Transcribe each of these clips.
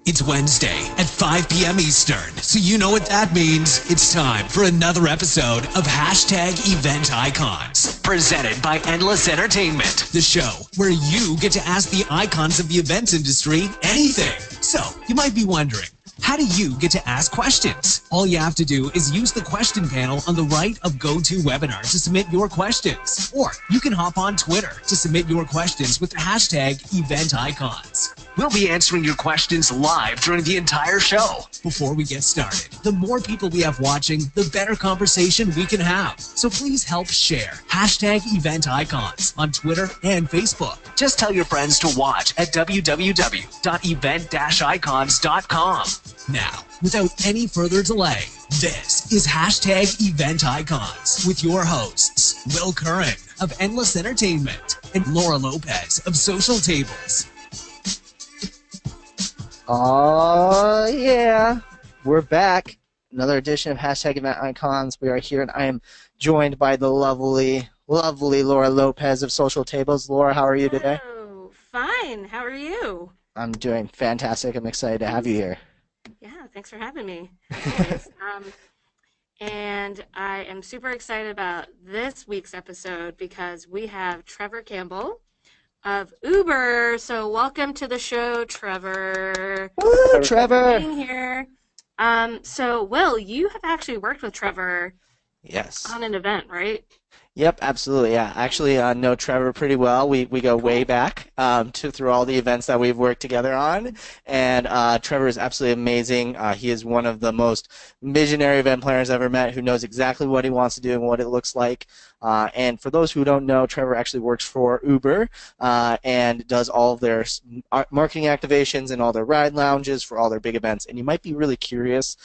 It's Wednesday at 5 p.m. Eastern, so you know what that means. It's time for another episode of Event Icons, presented by Endless Entertainment, the show where you get to ask the icons of the events industry anything. So, you might be wondering, how do you get to ask questions? All you have to do is use the question panel on the right of GoToWebinar to submit your questions. Or you can hop on Twitter to submit your questions with the Event Icons. We'll be answering your questions live during the entire show. Before we get started, the more people we have watching, the better conversation we can have. So please help share Event Icons on Twitter and Facebook. Just tell your friends to watch at www.event-icons.com. Now, without any further delay, this is Event Icons with your hosts, Will Curran of Endless Entertainment and Laura Lopez of Social Tables. Oh, yeah. We're back. Another edition of Event Icons. We are here, and I am joined by the lovely Laura Lopez of Social Tables. Laura, how are you today? Oh, fine. How are you? I'm doing fantastic. I'm excited to have you here. Yeah, thanks for having me. And I am super excited about this week's episode because we have Trevor Campbell of Uber. So welcome to the show, Trevor. Woo, Trevor! Being here. So Will, you have actually worked with Trevor. Yes. On an event, right? Yep, absolutely. Yeah, actually, know Trevor pretty well. We go way back through all the events that we've worked together on, and Trevor is absolutely amazing. He is one of the most visionary event planners I've ever met, who knows exactly what he wants to do and what it looks like. And for those who don't know, Trevor actually works for Uber and does all of their marketing activations and all their ride lounges for all their big events. And you might be really curious.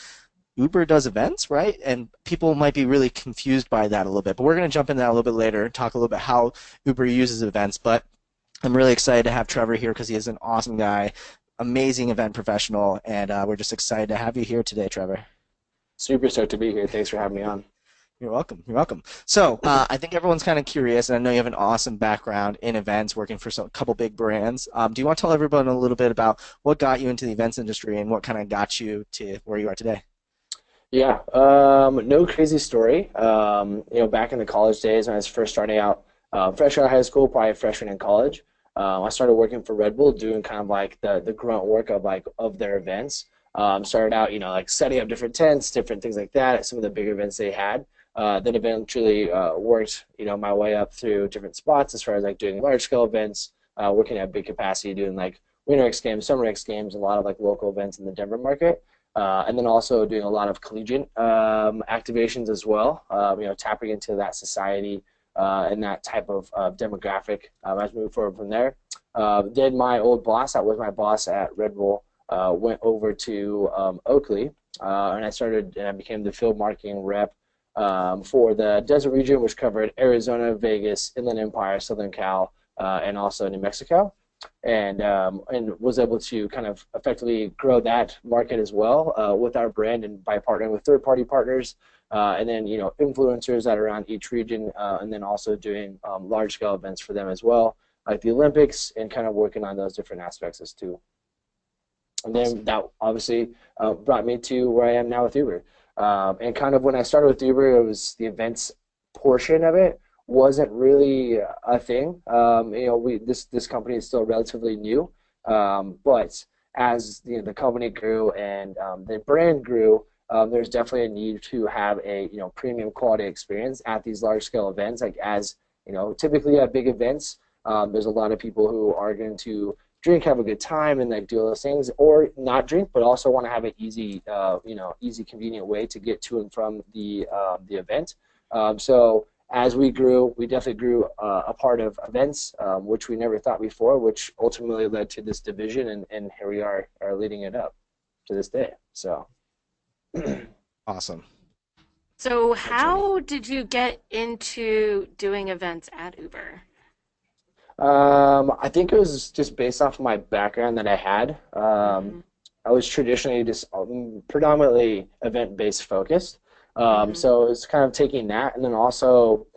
Uber does events, right? And people might be really confused by that a little bit. But we're going to jump into that a little bit later and talk a little bit how Uber uses events. But I'm really excited to have Trevor here because he is an awesome guy, amazing event professional, and we're just excited to have you here today, Trevor. Super stoked to be here. Thanks for having me on. You're welcome. You're welcome. So I think everyone's kind of curious, and I know you have an awesome background in events, working for a couple big brands. Do you want to tell everyone a little bit about what got you into the events industry and what kind of got you to where you are today? Yeah, no crazy story. Back in the college days when I was first starting out, fresh out of high school, probably a freshman in college, I started working for Red Bull, doing kind of like the grunt work of their events. Started out, like setting up different tents, different things like that at some of the bigger events they had. Then eventually worked, my way up through different spots as far as like doing large scale events, working at big capacity, doing like Winter X Games, Summer X Games, a lot of like local events in the Denver market. And then also doing a lot of collegiate activations as well, tapping into that society and that type of demographic as we move forward from there. Then my old boss, that was my boss at Red Bull, went over to Oakley, and I became the field marketing rep for the desert region, which covered Arizona, Vegas, Inland Empire, Southern Cal, and also New Mexico. And was able to kind of effectively grow that market as well with our brand and by partnering with third-party partners, and then influencers that are around each region, and then also doing large-scale events for them as well, like the Olympics, and kind of working on those different aspects as too. And then that obviously brought me to where I am now with Uber. And kind of when I started with Uber, it was the events portion of it wasn't really a thing. This company is still relatively new, but as the company grew and the brand grew, there's definitely a need to have a premium quality experience at these large scale events. Like typically at big events, there's a lot of people who are going to drink, have a good time, and like do all those things, or not drink, but also want to have an easy, convenient way to get to and from the event. So as we grew, we definitely grew a part of events, which we never thought before, which ultimately led to this division, and here we are leading it up to this day. So awesome. So how did you get into doing events at Uber? I think it was just based off of my background that I had. I was traditionally just predominantly event-based focused. So it's kind of taking that, and then also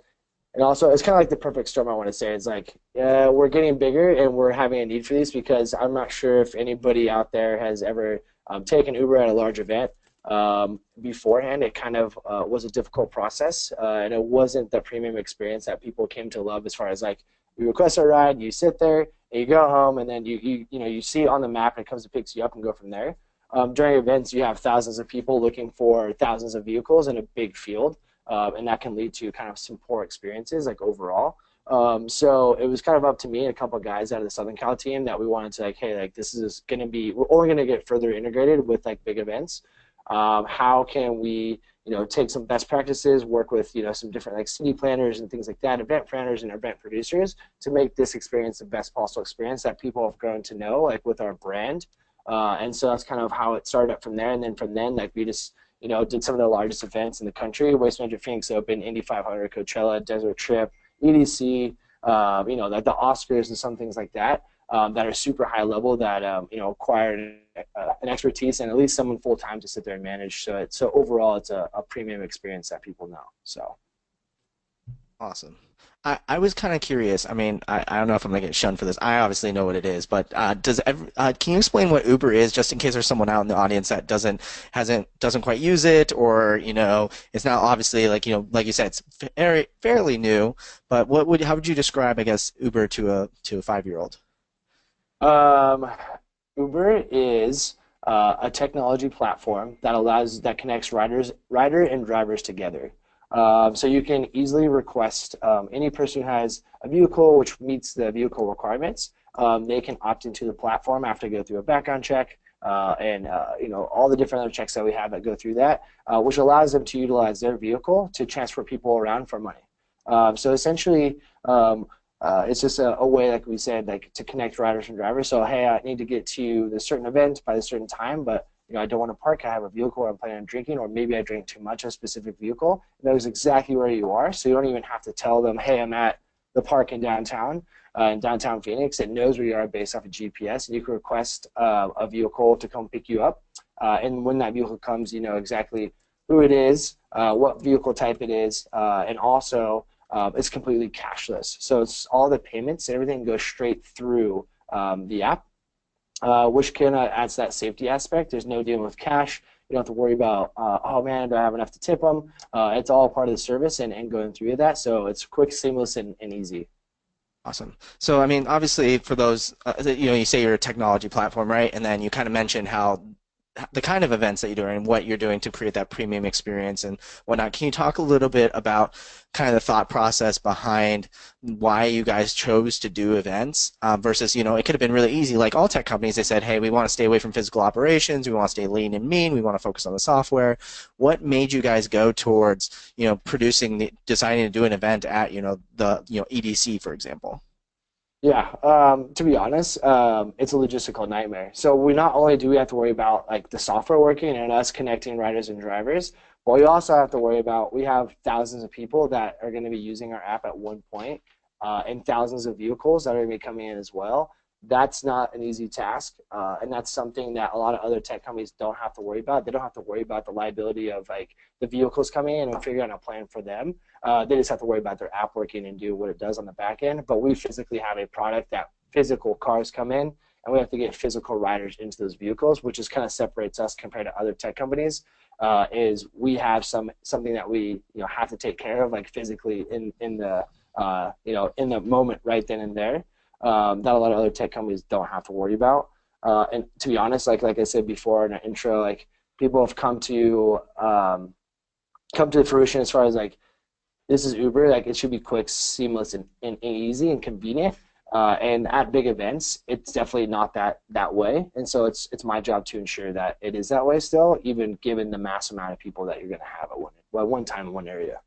And also, it's kind of like the perfect storm, I want to say. It's like, we're getting bigger and we're having a need for these because I'm not sure if anybody out there has ever taken Uber at a large event. Beforehand, it kind of was a difficult process, and it wasn't the premium experience that people came to love as far as like, you request a ride, you sit there, and you go home, and then you see it on the map, and it comes and picks you up and go from there. During events, you have thousands of people looking for thousands of vehicles in a big field. And that can lead to kind of some poor experiences, like overall. So it was kind of up to me and a couple of guys out of the Southern Cal team that we wanted to like, hey, like this is going to be, we're only going to get further integrated with like big events. How can we, take some best practices, work with, some different like city planners and things like that, event planners and event producers to make this experience the best possible experience that people have grown to know, like with our brand. And so that's kind of how it started up from there. And then from then, like we just, did some of the largest events in the country: Waste Management Phoenix Open, Indy 500, Coachella, Desert Trip, EDC, like the Oscars and some things like that that are super high level that acquired an expertise and at least someone full time to sit there and manage. So overall, it's a premium experience that people know. So Awesome. I was kind of curious. I mean, I don't know if I'm gonna get shunned for this. I obviously know what it is, but can you explain what Uber is, just in case there's someone out in the audience that doesn't quite use it, or it's not obviously like like you said, it's fairly new. But how would you describe, I guess, Uber to a 5-year-old? Uber is a technology platform that connects rider and drivers together. So you can easily request any person who has a vehicle which meets the vehicle requirements. They can opt into the platform after they go through a background check and all the different other checks that we have that go through that, which allows them to utilize their vehicle to transfer people around for money. So essentially, it's just a way, like we said, like to connect riders and drivers. So hey, I need to get to this certain event by a certain time, but I don't want to park. I have a vehicle where I'm planning on drinking, or maybe I drank too much of a specific vehicle. It knows exactly where you are, so you don't even have to tell them, hey, I'm at the park in downtown Phoenix. It knows where you are based off of GPS, and you can request a vehicle to come pick you up. And when that vehicle comes, you know exactly who it is, what vehicle type it is, and also it's completely cashless. So it's all the payments and everything goes straight through the app. Which kind of adds that safety aspect. There's no dealing with cash. You don't have to worry about, oh man, do I have enough to tip them? It's all part of the service and going through that. So it's quick, seamless, and easy. Awesome. So, I mean, obviously for those, you say you're a technology platform, right? And then you kind of mentioned how the kind of events that you're doing and what you're doing to create that premium experience and whatnot. Can you talk a little bit about kind of the thought process behind why you guys chose to do events versus, it could have been really easy. Like all tech companies, they said, hey, we want to stay away from physical operations. We want to stay lean and mean. We want to focus on the software. What made you guys go towards, deciding to do an event at, the EDC, for example? Yeah, to be honest, it's a logistical nightmare. So we not only do we have to worry about like the software working and us connecting riders and drivers, but we also have to worry about we have thousands of people that are going to be using our app at one point, and thousands of vehicles that are going to be coming in as well. That's not an easy task, and that's something that a lot of other tech companies don't have to worry about. They don't have to worry about the liability of like the vehicles coming in and figuring out a plan for them. They just have to worry about their app working and do what it does on the back end. But we physically have a product that physical cars come in, and we have to get physical riders into those vehicles, which is kind of separates us compared to other tech companies. Is we have something that we have to take care of like physically in the in the moment right then and there. That a lot of other tech companies don't have to worry about. And to be honest, like I said before in our intro, like people have come to the fruition as far as like this is Uber, like it should be quick, seamless, and easy and convenient. And at big events, it's definitely not that way. And so it's my job to ensure that it is that way still, even given the mass amount of people that you're going to have at one time in one area.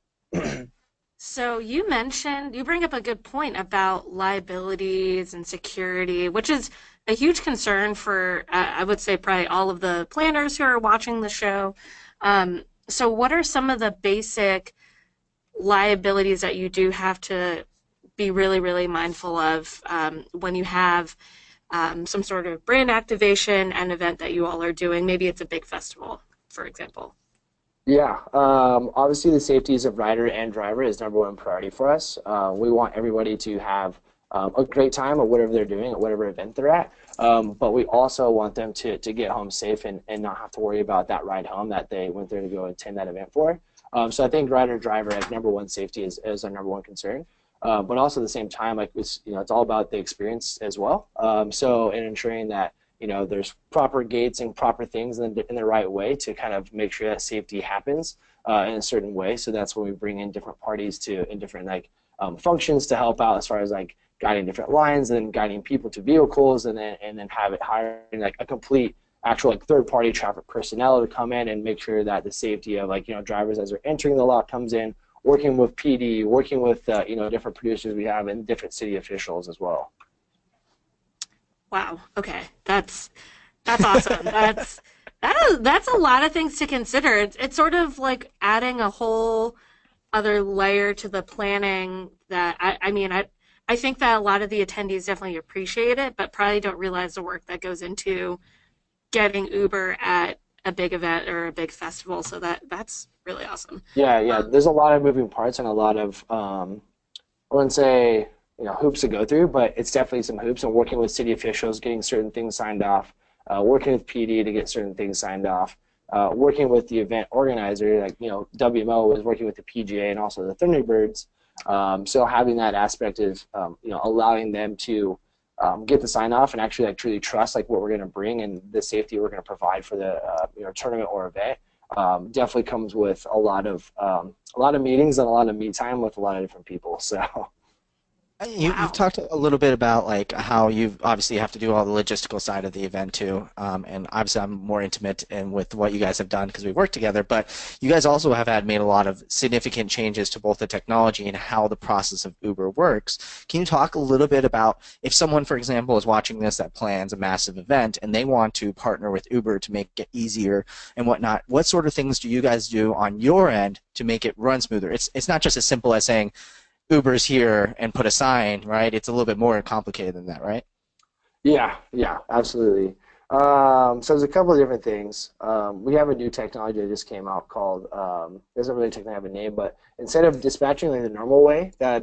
So you bring up a good point about liabilities and security, which is a huge concern for, I would say, probably all of the planners who are watching the show. So what are some of the basic liabilities that you do have to be really, really mindful of when you have some sort of brand activation and event that you all are doing? Maybe it's a big festival, for example. Yeah, obviously the safeties of rider and driver is number one priority for us. We want everybody to have a great time at whatever they're doing, at whatever event they're at. But we also want them to get home safe and not have to worry about that ride home that they went there to go attend that event for. So I think rider driver as number one safety is our number one concern. But also at the same time, like it's all about the experience as well. So in ensuring that there's proper gates and proper things in the right way to kind of make sure that safety happens in a certain way. So that's when we bring in different parties in different functions to help out as far as like guiding different lines and guiding people to vehicles, and then hiring like a complete actual like third party traffic personnel to come in and make sure that the safety of drivers as they're entering the lot comes in, working with PD, working with different producers we have and different city officials as well. Wow. Okay. That's awesome. That's a lot of things to consider. It's sort of like adding a whole other layer to the planning that I think that a lot of the attendees definitely appreciate it, but probably don't realize the work that goes into getting Uber at a big event or a big festival. So that's really awesome. Yeah. There's a lot of moving parts and a lot of I wouldn't say hoops to go through, but it's definitely some hoops, and working with city officials, getting certain things signed off, working with PD to get certain things signed off, working with the event organizer, like WMO was working with the PGA and also the Thunderbirds. So having that aspect of allowing them to get the sign off and actually like truly trust like what we're going to bring and the safety we're going to provide for the tournament or event definitely comes with a lot of meetings and a lot of meet time with a lot of different people. So. You've talked a little bit about like how you obviously have to do all the logistical side of the event too, and obviously I'm more intimate in with what you guys have done because we've worked together. But you guys also have made a lot of significant changes to both the technology and how the process of Uber works. Can you talk a little bit about if someone, for example, is watching this that plans a massive event and they want to partner with Uber to make it easier and whatnot? What sort of things do you guys do on your end to make it run smoother? It's not just as simple as saying Uber's here and put a sign, right? It's a little bit more complicated than that, right? Yeah, absolutely. So there's a couple of different things. We have a new technology that just came out called, doesn't really technically have a name, but instead of dispatching like the normal way that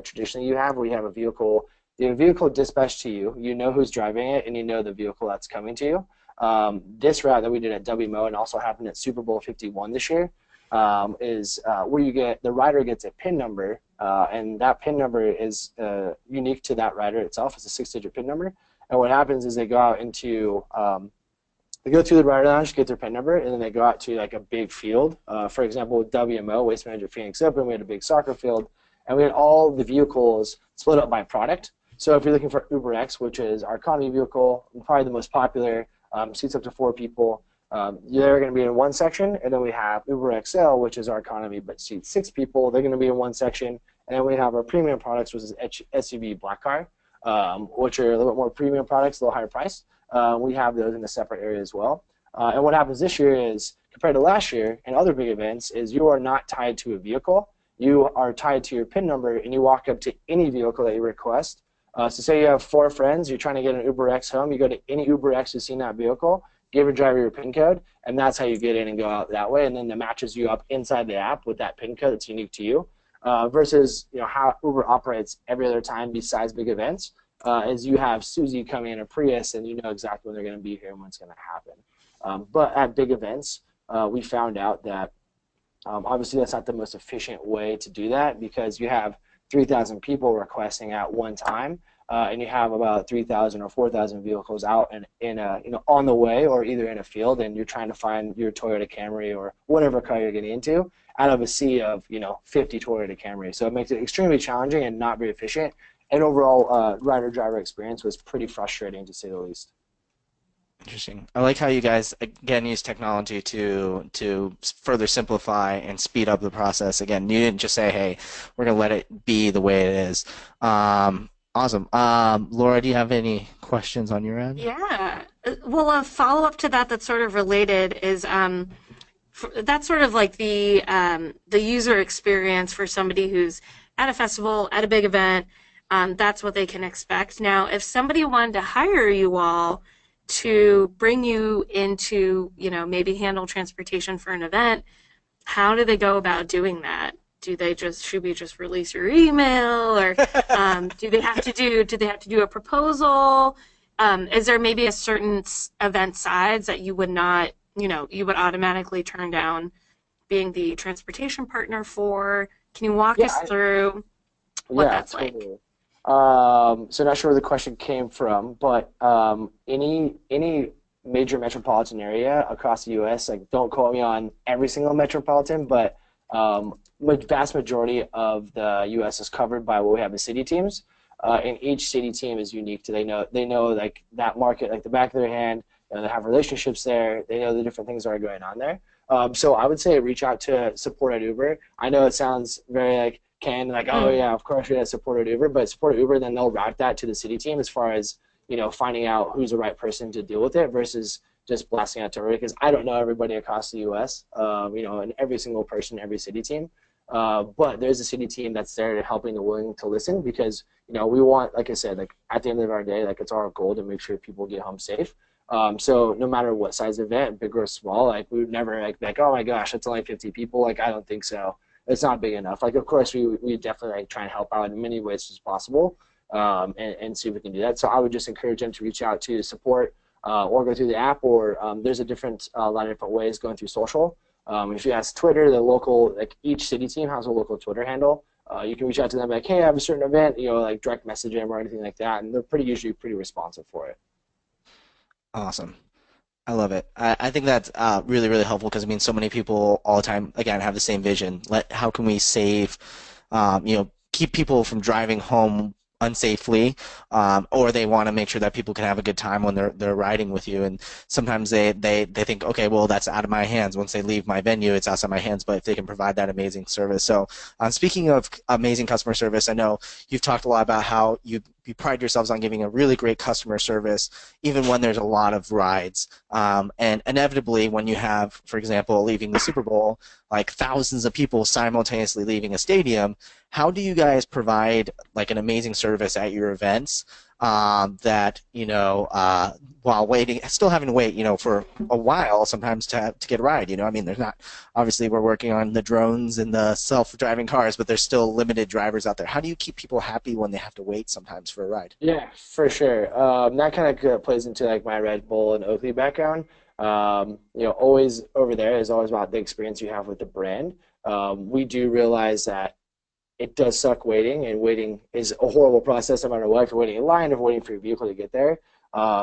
traditionally you have, where you have a vehicle, dispatched to you, you know who's driving it, and you know the vehicle that's coming to you. This route that we did at WMO and also happened at Super Bowl 51 this year is where the rider gets a PIN number, and that PIN number is unique to that rider itself. It's a 6-digit PIN number. And what happens is they go out they go through the rider lounge, get their PIN number, and then they go out to like a big field. For example, with WMO, Waste Management Phoenix Open, we had a big soccer field, and we had all the vehicles split up by product. So if you're looking for UberX, which is our economy vehicle, probably the most popular, seats up to 4 people, they're going to be in one section, and then we have Uber XL, which is our economy but seats 6 people. They're going to be in one section, and then we have our premium products, which is SUV Black Car, which are a little bit more premium products, a little higher price. We have those in a separate area as well. And what happens this year is, compared to last year and other big events, is you are not tied to a vehicle. You are tied to your PIN number, and you walk up to any vehicle that you request. So say you have 4 friends, you're trying to get an UberX home, you go to any UberX who's seen that vehicle, give your driver your PIN code, and that's how you get in and go out that way, and then it matches you up inside the app with that PIN code that's unique to you. Versus how Uber operates every other time besides big events, is you have Susie coming in a Prius, and you know exactly when they're going to be here and when it's going to happen. But at big events, we found out that obviously that's not the most efficient way to do that, because you have 3,000 people requesting at one time, and you have about 3,000 or 4,000 vehicles out in on the way or either in a field, and you're trying to find your Toyota Camry or whatever car you're getting into out of a sea of 50 Toyota Camry. So it makes it extremely challenging and not very efficient. And overall, rider-driver experience was pretty frustrating, to say the least. Interesting. I like how you guys again use technology to further simplify and speed up the process. Again, you didn't just say, "Hey, we're gonna let it be the way it is." Awesome. Laura, do you have any questions on your end? Yeah. Well, a follow-up to that that's sort of related is that's sort of like the user experience for somebody who's at a festival, at a big event. That's what they can expect. Now, if somebody wanted to hire you all to bring you into, maybe handle transportation for an event, how do they go about doing that? Should we just release your email, or do they have to do a proposal? Is there maybe a certain event size that you would not, you would automatically turn down being the transportation partner for? Can you walk us through what that's totally. like? So not sure where the question came from, but any major metropolitan area across the U.S., like don't quote me on every single metropolitan, but vast majority of the U.S. is covered by what we have in city teams, and each city team is unique to they know like that market like the back of their hand. They have relationships there. They know the different things that are going on there. So I would say reach out to support at Uber. I know it sounds very like oh yeah, of course we have support at Uber, but support at Uber, then they'll route that to the city team as far as finding out who's the right person to deal with it versus just blasting out to everybody, because I don't know everybody across the U.S. And every single person, every city team. But there's a city team that's there to helping and willing to listen, because we want, like I said, like at the end of our day, like it's our goal to make sure people get home safe. So no matter what size event, big or small, like we would never like oh my gosh, it's only 50 people. Like I don't think so. It's not big enough. Like of course we definitely like try and help out in many ways as possible, and see if we can do that. So I would just encourage them to reach out to support, or go through the app, or there's a lot of different ways going through social. If you ask Twitter, the local, like each city team has a local Twitter handle. You can reach out to them like, hey, I have a certain event, like direct message them or anything like that, and they're usually pretty responsive for it. Awesome. I love it. I think that's really, really helpful, because so many people all the time, again, have the same vision. How can we save, keep people from driving home unsafely, or they want to make sure that people can have a good time when they're riding with you. And sometimes they think, okay, well, that's out of my hands. Once they leave my venue, it's outside my hands. But if they can provide that amazing service. So speaking of amazing customer service, I know you've talked a lot about how you pride yourselves on giving a really great customer service, even when there's a lot of rides. And inevitably, when you have, for example, leaving the Super Bowl, like thousands of people simultaneously leaving a stadium, how do you guys provide like an amazing service at your events that while waiting, still having to wait for a while sometimes to get a ride? There's not, obviously we're working on the drones and the self-driving cars, but there's still limited drivers out there. How do you keep people happy when they have to wait sometimes for a ride? Yeah, for sure. That kind of plays into like my Red Bull and Oakley background. Always over there is always about the experience you have with the brand. We do realize that it does suck waiting, and waiting is a horrible process no matter what. If you're waiting in line or waiting for your vehicle to get there.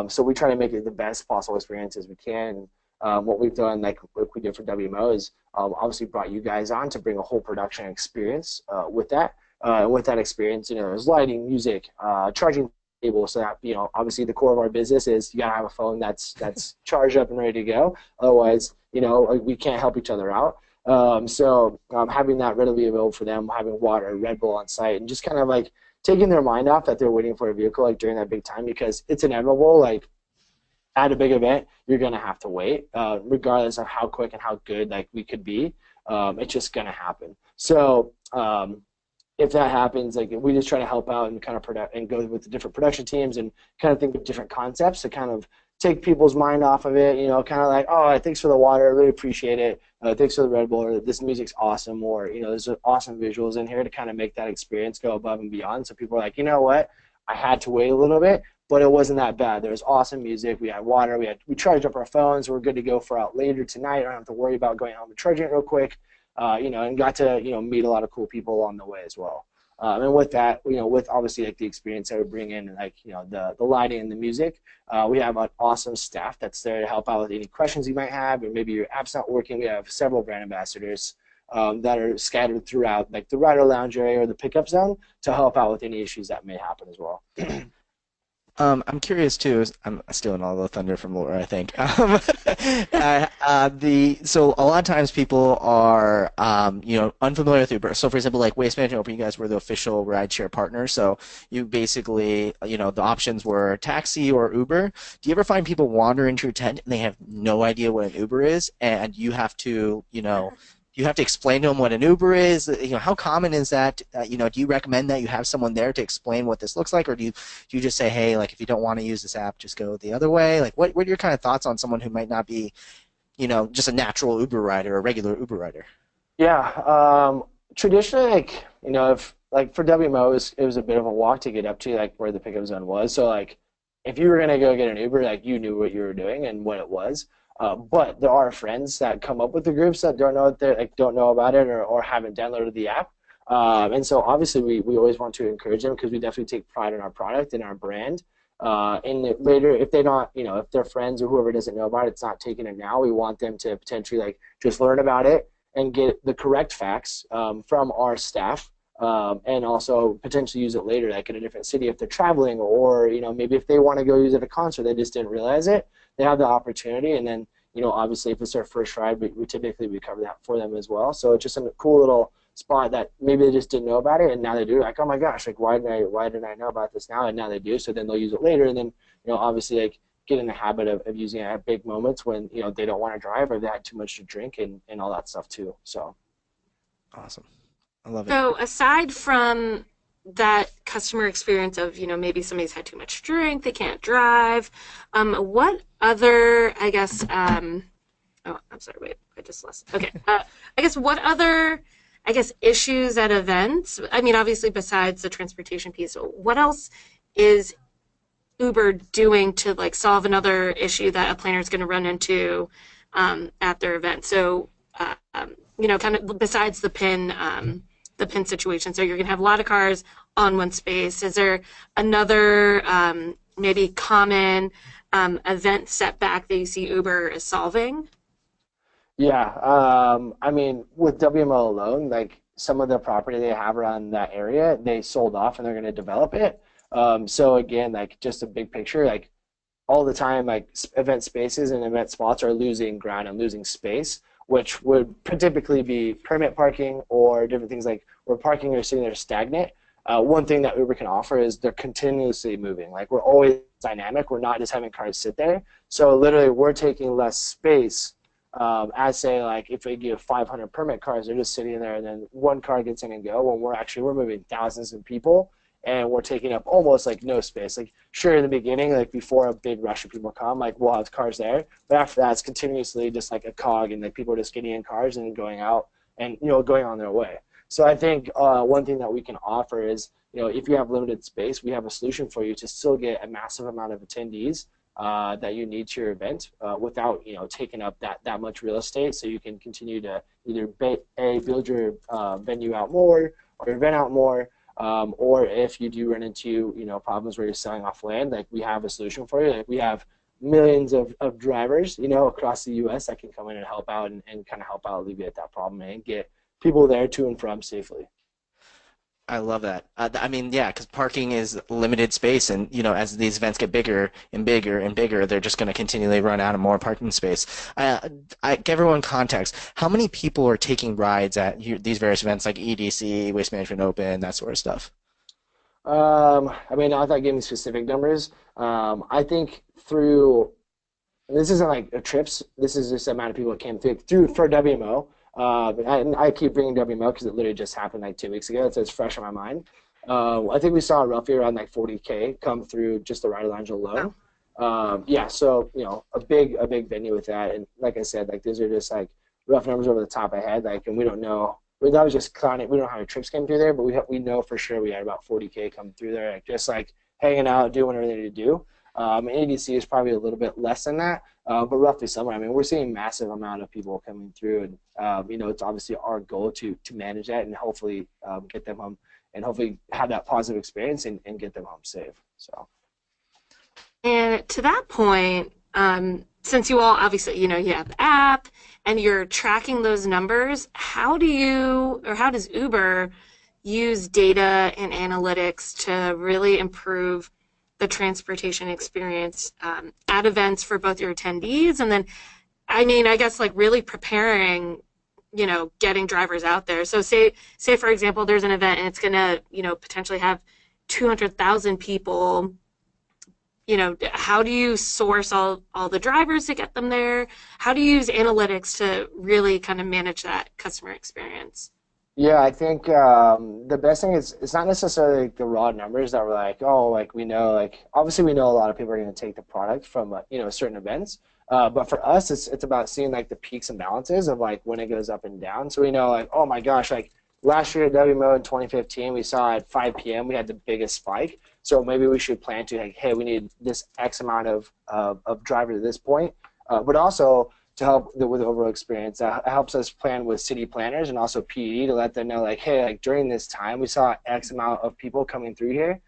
So we try to make it the best possible experience as we can. What we've done, like we did for WMO, is obviously brought you guys on to bring a whole production experience with that. With that experience, there's lighting, music, charging table, so that obviously the core of our business is you gotta have a phone that's charged up and ready to go. Otherwise, we can't help each other out. So having that readily available for them, having water, Red Bull on site, and just kind of like taking their mind off that they're waiting for a vehicle like during that big time, because it's inevitable. Like at a big event, you're gonna have to wait, regardless of how quick and how good like we could be. It's just gonna happen. So if that happens, like we just try to help out and kind of and go with the different production teams and kind of think of different concepts to kind of take people's mind off of it, kind of like, oh, thanks for the water, I really appreciate it. Thanks for the Red Bull, or this music's awesome, or, there's awesome visuals in here to kind of make that experience go above and beyond. So people are like, you know what, I had to wait a little bit, but it wasn't that bad. There was awesome music, we had water, we charged up our phones, we're good to go for out later tonight. I don't have to worry about going home and charging it real quick, and got to, meet a lot of cool people along the way as well. And with that, with obviously like the experience that we bring in, like the lighting and the music, we have an awesome staff that's there to help out with any questions you might have, or maybe your app's not working. We have several brand ambassadors that are scattered throughout, like the rider lounge area or the pickup zone, to help out with any issues that may happen as well. I'm curious too. I'm stealing all the thunder from Laura, I think. So a lot of times people are, unfamiliar with Uber. So for example, like Waste Management Open, you guys were the official rideshare partner. So you basically, the options were taxi or Uber. Do you ever find people wander into your tent and they have no idea what an Uber is, and you have to, you have to explain to them what an Uber is? How common is that? Do you recommend that you have someone there to explain what this looks like, or do you just say, hey, like if you don't want to use this app, just go the other way? Like, what are your kind of thoughts on someone who might not be, just a natural Uber rider or a regular Uber rider? Yeah, traditionally, like, if like for WMO, it was a bit of a walk to get up to like where the pickup zone was. So like, if you were gonna go get an Uber, like you knew what you were doing and what it was. But there are friends that come up with the groups that don't know what they like, don't know about it, or haven't downloaded the app. And so obviously we always want to encourage them because we definitely take pride in our product and our brand. And later, if they not, if their friends or whoever doesn't know about it, it's not taking it now. We want them to potentially like just learn about it and get the correct facts from our staff, and also potentially use it later, like in a different city if they're traveling, or maybe if they want to go use it at a concert, they just didn't realize it. They have the opportunity, and then obviously if it's their first ride, we typically we cover that for them as well. So it's just a cool little spot that maybe they just didn't know about it, and now they do. Like, oh my gosh, like why didn't I know about this now? And now they do. So then they'll use it later, and then obviously like get in the habit of using it at big moments when they don't want to drive or they had too much to drink and all that stuff too. So Awesome. I love it. So aside from that customer experience of, maybe somebody's had too much drink, they can't drive, what other, I guess, oh, I'm sorry, wait, I just lost. Okay. I guess what other, issues at events? I mean, obviously, besides the transportation piece, what else is Uber doing to like solve another issue that a planner is going to run into at their event? So, kind of besides the pin situation. So you're going to have a lot of cars on one space. Is there another maybe common event setback that you see Uber is solving? yeah, I mean with WMO alone, like some of the property they have around that area, they sold off and they're going to develop it. So again, like just a big picture, like all the time, like event spaces and event spots are losing ground and losing space, which would typically be permit parking or different things like where parking are sitting there stagnant. One thing that Uber can offer is they're continuously moving. Like we're always dynamic. We're not just having cars sit there. So literally, we're taking less space. As say like if we give 500 permit cars, they're just sitting there, and then one car gets in and go. When we're moving thousands of people, and we're taking up almost like no space. Like sure in the beginning, like before a big rush of people come, like we'll have cars there, but after that it's continuously just like a cog, and like people are just getting in cars and going out and going on their way. So I think one thing that we can offer is if you have limited space, we have a solution for you to still get a massive amount of attendees that you need to your event without taking up that much real estate, so you can continue to either build your venue out more or your event out more. Or if you do run into problems where you're selling off land, like we have a solution for you. Like we have millions of drivers across the U.S. that can come in and help out and kind of help out alleviate that problem and get people there to and from safely. I love that. I mean, yeah, because parking is limited space, and as these events get bigger and bigger and bigger, they're just going to continually run out of more parking space. I give everyone context. How many people are taking rides at these various events, like EDC, Waste Management Open, that sort of stuff? I mean, not that giving specific numbers. I think through this isn't like a trips. This is just the amount of people that came through for WMO. And I keep bringing WMO because it literally just happened like 2 weeks ago, so it's fresh on my mind. I think we saw roughly around like 40K come through just the Rider Lounge alone. Yeah, so a big venue with that, and like I said, like these are just like rough numbers over the top of my head, like, and we don't know. That was just counting. We don't know how many trips came through there, but we know for sure we had about 40K come through there, like just like hanging out, doing what they need to do. ADC is probably a little bit less than that, but roughly somewhere. I mean, we're seeing massive amount of people coming through, and it's obviously our goal to manage that and hopefully get them home and hopefully have that positive experience and get them home safe. So. And to that point, since you all obviously, you have the app and you're tracking those numbers, how does Uber use data and analytics to really improve the transportation experience at events for both your attendees, and then, I mean, I guess like really preparing, getting drivers out there. So say for example, there's an event and it's gonna, potentially have 200,000 people. How do you source all the drivers to get them there? How do you use analytics to really kind of manage that customer experience? Yeah, I think the best thing is it's not necessarily like the raw numbers that we're like, oh, like we know, like obviously we know a lot of people are going to take the product from certain events, but for us, it's about seeing like the peaks and balances of like when it goes up and down. So we know like, oh my gosh, like last year at WMO in 2015, we saw at 5 p.m. we had the biggest spike. So maybe we should plan to like, hey, we need this X amount of driver at this point, but also to help with the overall experience. That helps us plan with city planners and also PED to let them know, like, hey, like during this time, we saw X amount of people coming through here.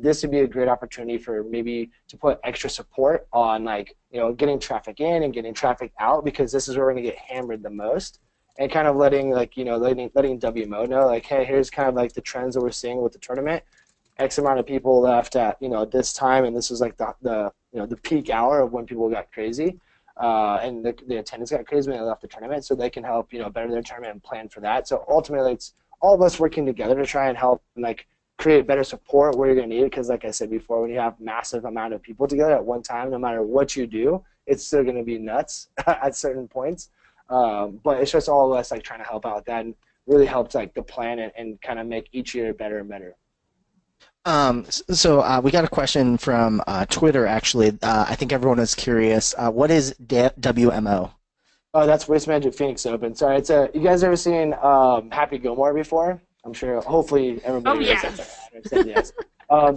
This would be a great opportunity for maybe to put extra support on, like, getting traffic in and getting traffic out, because this is where we're going to get hammered the most. And kind of letting, like, letting WMO know, like, hey, here's kind of like the trends that we're seeing with the tournament. X amount of people left at, this time, and this was like the peak hour of when people got crazy. And the attendance got crazy when they left the tournament, so they can help better their tournament and plan for that. So ultimately, it's all of us working together to try and help and like create better support where you're going to need it. Because like I said before, when you have massive amount of people together at one time, no matter what you do, it's still going to be nuts at certain points. But it's just all of us like trying to help out with that, and really helps like the plan and kind of make each year better and better. So we got a question from Twitter, actually. I think everyone is curious. What is WMO? Oh, that's Waste Management Phoenix Open. Sorry, you guys ever seen Happy Gilmore before? I'm sure, hopefully everybody knows that. Yes.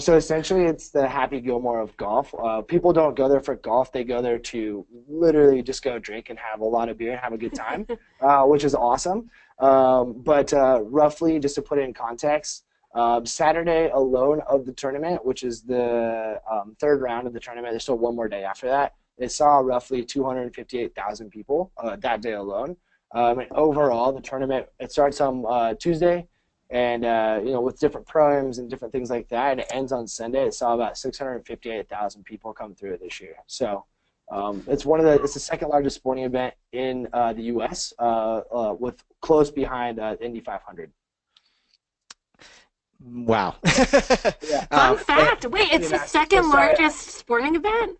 So essentially, it's the Happy Gilmore of golf. People don't go there for golf. They go there to literally just go drink and have a lot of beer and have a good time, which is awesome. But roughly, just to put it in context, Saturday alone of the tournament, which is the third round of the tournament, there's still one more day after that, it saw roughly 258,000 people that day alone. And overall, the tournament, it starts on Tuesday, and with different programs and different things like that, and it ends on Sunday. It saw about 658,000 people come through it this year. So it's the second largest sporting event in the U.S., with close behind Indy 500. Wow. Yeah. Fun fact. Wait, it's the second largest sporting event?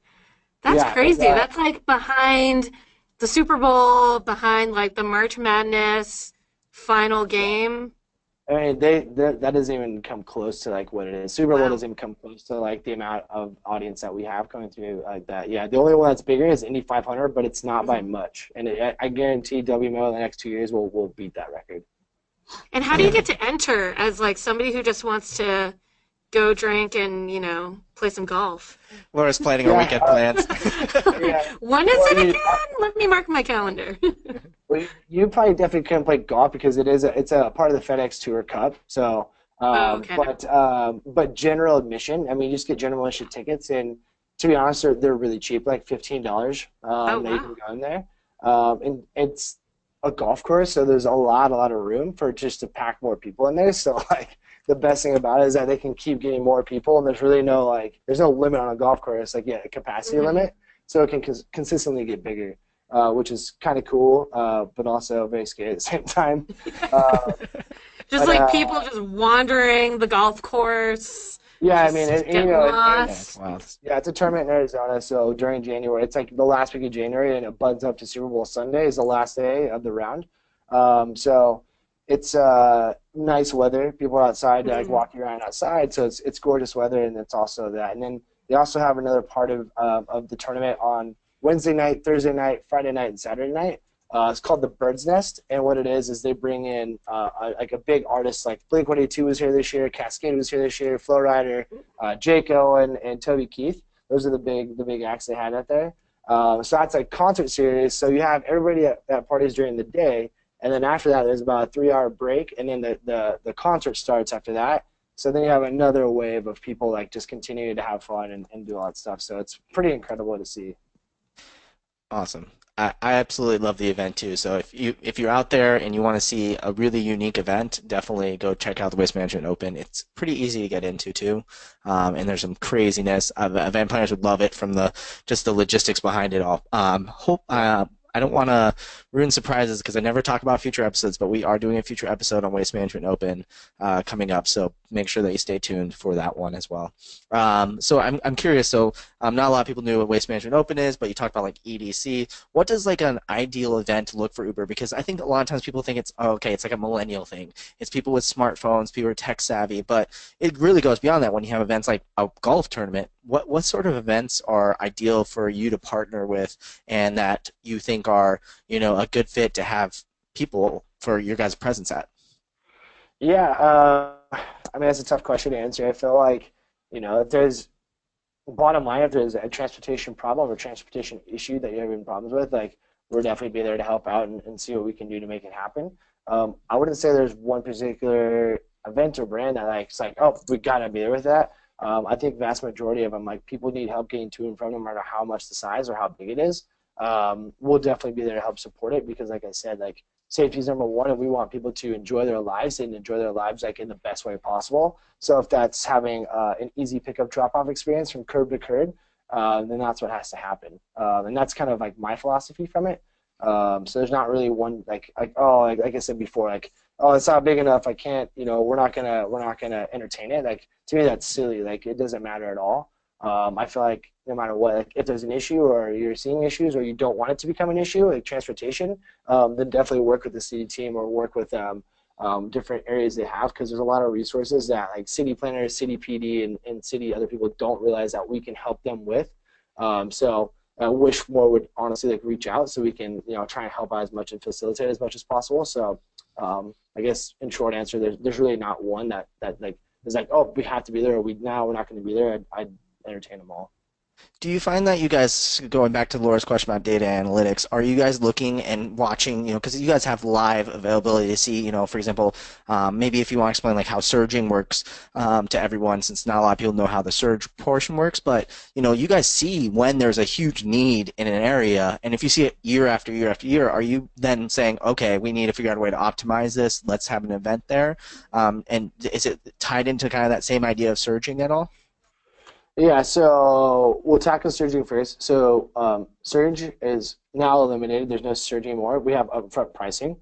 That's crazy. That's like behind the Super Bowl, behind like the March Madness final game. I mean, that doesn't even come close to like what it is. Super Bowl doesn't even come close to like the amount of audience that we have coming through like that. Yeah, the only one that's bigger is Indy 500, but it's not by much. And I guarantee WMO in the next 2 years will beat that record. And how do you get to enter as like somebody who just wants to go drink and, play some golf? Laura's planning her weekend plans. When is it again? Let me mark my calendar. Well, you probably definitely couldn't play golf because it's a part of the FedEx Tour Cup. So, okay. but general admission, I mean, you just get general admission tickets, and to be honest, they're really cheap, like $15. That you can go in there, and it's a golf course, so there's a lot of room for just to pack more people in there. So like the best thing about it is that they can keep getting more people, and there's really no limit on a golf course, like a capacity limit, so it can consistently get bigger, which is kind of cool, but also very scary at the same time. People just wandering the golf course. Yeah, I mean, lost. Yeah, it's a tournament in Arizona, so during January, it's like the last week of January, and it buds up to Super Bowl Sunday is the last day of the round. So it's nice weather. People are outside, like walking around outside, so it's gorgeous weather, and it's also that. And then they also have another part of the tournament on Wednesday night, Thursday night, Friday night, and Saturday night. It's called the Bird's Nest, and what it is they bring in like a big artist, like Blink-182 was here this year, Cascade was here this year, Flo Rida, Jake Owen, and Toby Keith. Those are the big acts they had out there. So that's a concert series. So you have everybody at parties during the day, and then after that there's about a 3-hour break, and then the concert starts after that. So then you have another wave of people like just continuing to have fun and do all that stuff. So it's pretty incredible to see. Awesome. I absolutely love the event too. So if you're out there and you want to see a really unique event, definitely go check out the Waste Management Open. It's pretty easy to get into too, and there's some craziness. Event planners would love it from just the logistics behind it all. I don't want to ruin surprises because I never talk about future episodes, but we are doing a future episode on Waste Management Open coming up, so make sure that you stay tuned for that one as well. So I'm curious. So not a lot of people knew what Waste Management Open is, but you talked about like EDC. What does like an ideal event look for Uber? Because I think a lot of times people think it's it's like a millennial thing. It's people with smartphones, people who are tech savvy, but it really goes beyond that when you have events like a golf tournament. What sort of events are ideal for you to partner with and that you think are, a good fit to have people for your guys' presence at? Yeah, I mean, that's a tough question to answer. I feel like, if there's, bottom line, if there's a transportation problem or transportation issue that you're having problems with, like, we're definitely be there to help out and see what we can do to make it happen. I wouldn't say there's one particular event or brand that, like, it's like, oh, we gotta be there with that. I think vast majority of them, like, people need help getting to and from, no matter how much the size or how big it is. We'll definitely be there to help support it because, like I said, like, safety is number one, and we want people to enjoy their lives and enjoy their lives like in the best way possible. So if that's having an easy pickup drop-off experience from curb to curb, then that's what has to happen. And that's kind of like my philosophy from it. So there's not really one like I said before, like, oh, it's not big enough, I can't, we're not gonna entertain it. Like, to me, that's silly. Like, it doesn't matter at all. I feel like no matter what, like, if there's an issue or you're seeing issues or you don't want it to become an issue, like transportation, then definitely work with the city team or work with different areas they have, because there's a lot of resources that, like, city planners, city PD, and city other people don't realize that we can help them with. So I wish more would honestly, like, reach out so we can, try and help out as much and facilitate as much as possible. So I guess in short answer, there's really not one that like is like, oh, we have to be there, or we're not going to be there. I'd entertain them all. Do you find that you guys, going back to Laura's question about data analytics, are you guys looking and watching, because you guys have live availability to see, for example, maybe if you want to explain like how surging works to everyone, since not a lot of people know how the surge portion works, but, you guys see when there's a huge need in an area, and if you see it year after year after year, are you then saying, okay, we need to figure out a way to optimize this, let's have an event there? And is it tied into kind of that same idea of surging at all? Yeah, so we'll tackle surging first. So surge is now eliminated. There's no surge anymore. We have upfront pricing.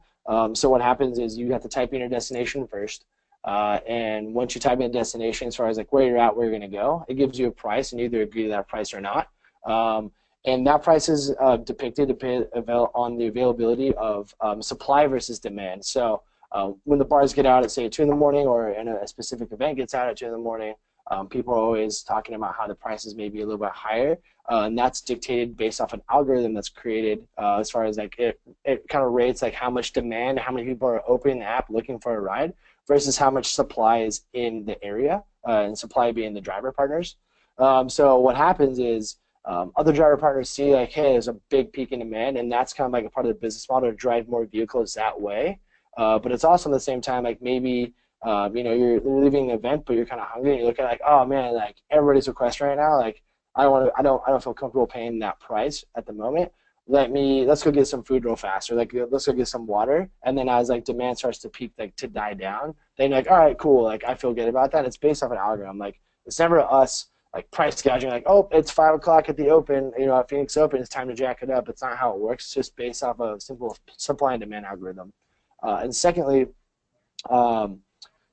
So what happens is you have to type in your destination first. And once you type in a destination, as far as like where you're at, where you're going to go, it gives you a price, and you either agree to that price or not. And that price is depicted on the availability of supply versus demand. So when the bars get out at, say, 2 in the morning, or in a specific event gets out at 2 in the morning, people are always talking about how the prices may be a little bit higher, and that's dictated based off an algorithm that's created as far as like it kind of rates like how much demand, how many people are opening the app looking for a ride versus how much supply is in the area, and supply being the driver partners. So what happens is other driver partners see like, hey, there's a big peak in demand, and that's kind of like a part of the business model to drive more vehicles that way. But it's also at the same time like maybe you're leaving the event, but you're kind of hungry, and you look at like, oh man, like everybody's requesting right now, like I don't feel comfortable paying that price at the moment. Let's go get some food real fast, or like let's go get some water. And then as like demand starts to peak, like to die down, then you're like, all right, cool, like I feel good about that. It's based off an algorithm. Like, it's never us like price gouging, like, oh, it's 5 o'clock at the open, at Phoenix Open, it's time to jack it up. It's not how it works. It's just based off a simple supply and demand algorithm. And secondly,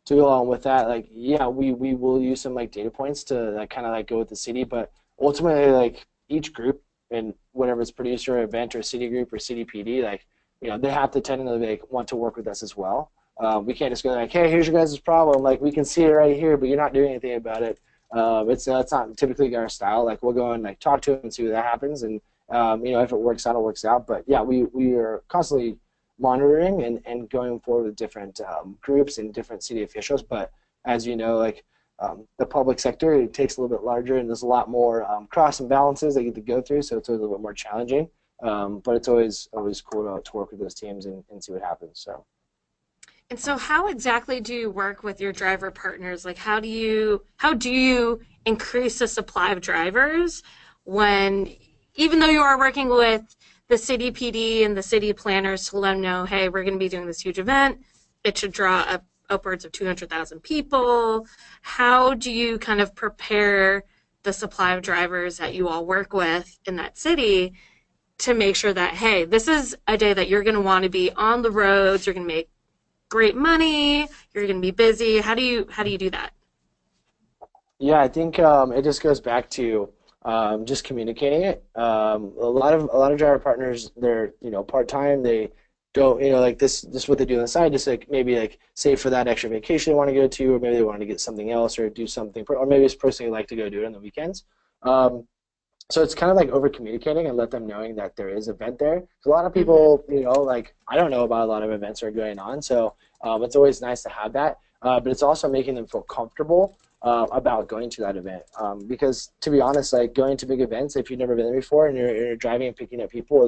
to go along with that, like, yeah, we will use some like data points to like kind of like go with the city, but ultimately, like, each group, and whatever it's producer, event, or city group, or city PD, like, they have to tentatively like want to work with us as well. We can't just go like, hey, here's your guys' problem, like we can see it right here, but you're not doing anything about it. It's not typically our style. Like, we'll go and like talk to them and see what that happens, and if it works out, it works out. But yeah, we are constantly monitoring and going forward with different groups and different city officials. But as you know, like the public sector, it takes a little bit larger, and there's a lot more cross and balances they get to go through, so it's a little bit more challenging. But it's always cool to work with those teams and see what happens. So. And so how exactly do you work with your driver partners? Like, how do you increase the supply of drivers when, even though you are working with the city PD and the city planners to let them know, hey, we're going to be doing this huge event, it should draw up upwards of 200,000 people. How do you kind of prepare the supply of drivers that you all work with in that city to make sure that, hey, this is a day that you're going to want to be on the roads, you're going to make great money, you're going to be busy? How do you do that? Yeah, I think it just goes back to just communicating it. A lot of driver partners, they're part time. They don't like this is what they do on the side, just like maybe like save for that extra vacation they want to go to, or maybe they want to get something else or do something, or maybe it's personally like to go do it on the weekends. Um, so it's kind of like over communicating and let them knowing that there is an event there. 'Cause a lot of Mm-hmm. people, like I don't know about a lot of events that are going on, so it's always nice to have that. But it's also making them feel comfortable about going to that event. Because to be honest, like going to big events, if you've never been there before and you're driving and picking up people,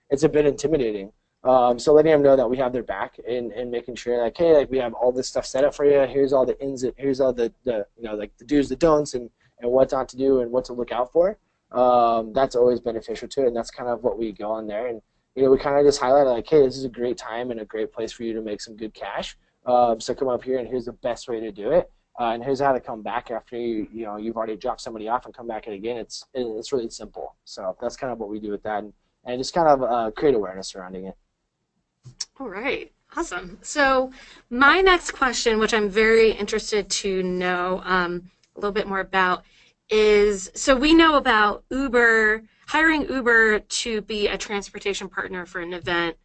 it's a bit intimidating. So letting them know that we have their back and making sure like, hey, like we have all this stuff set up for you. Here's all the ins, here's all the like the do's, the don'ts, and what not to do and what to look out for. That's always beneficial to it, and that's kind of what we go on there. And we kind of just highlight like, hey, this is a great time and a great place for you to make some good cash. So come up here, and here's the best way to do it. And here's how to come back after you've already dropped somebody off and come back in again. It's really simple. So that's kind of what we do with that, and just kind of create awareness surrounding it. All right. Awesome. So my next question, which I'm very interested to know a little bit more about, is so we know about Uber, hiring Uber to be a transportation partner for an event